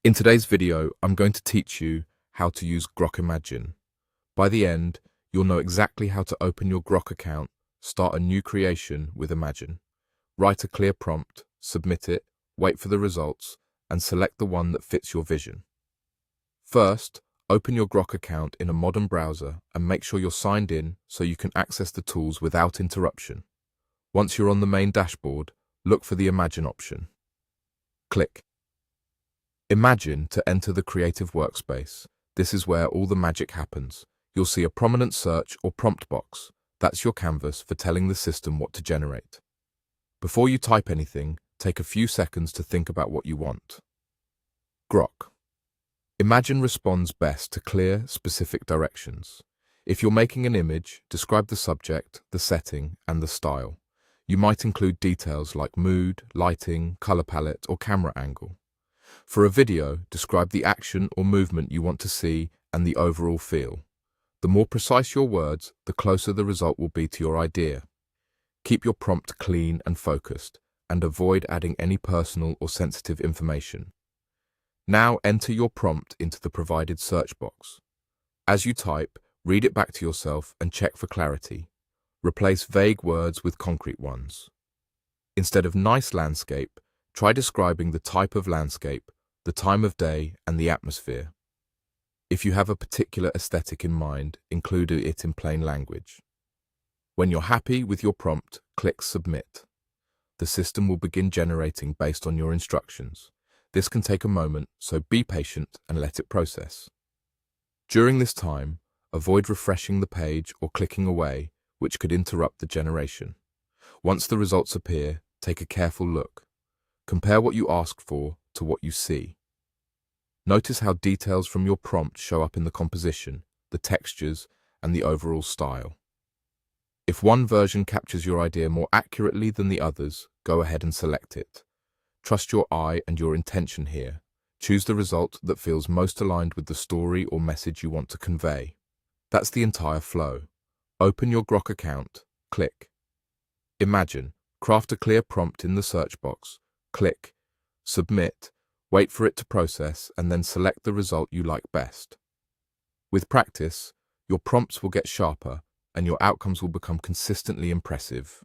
In today's video, I'm going to teach you how to use Grok Imagine. By the end, you'll know exactly how to open your Grok account, start a new creation with Imagine, write a clear prompt, submit it, wait for the results, and select the one that fits your vision. First, open your Grok account in a modern browser and make sure you're signed in so you can access the tools without interruption. Once you're on the main dashboard, look for the Imagine option. Click Imagine to enter the creative workspace. This is where all the magic happens. You'll see a prominent search or prompt box. That's your canvas for telling the system what to generate. Before you type anything, take a few seconds to think about what you want. Grok Imagine responds best to clear, specific directions. If you're making an image, describe the subject, the setting, and the style. You might include details like mood, lighting, color palette, or camera angle. For a video, describe the action or movement you want to see and the overall feel. The more precise your words, the closer the result will be to your idea. Keep your prompt clean and focused, and avoid adding any personal or sensitive information. Now enter your prompt into the provided search box. As you type, read it back to yourself and check for clarity. Replace vague words with concrete ones. Instead of nice landscape, try describing the type of landscape, the time of day, and the atmosphere. If you have a particular aesthetic in mind, include it in plain language. When you're happy with your prompt, click Submit. The system will begin generating based on your instructions. This can take a moment, so be patient and let it process. During this time, avoid refreshing the page or clicking away, which could interrupt the generation. Once the results appear, take a careful look. Compare what you asked for to what you see. Notice how details from your prompt show up in the composition, the textures, and the overall style. If one version captures your idea more accurately than the others, go ahead and select it. Trust your eye and your intention here. Choose the result that feels most aligned with the story or message you want to convey. That's the entire flow. Open your Grok account, click Imagine, craft a clear prompt in the search box, click Submit, wait for it to process, and then select the result you like best. With practice, your prompts will get sharper and your outcomes will become consistently impressive.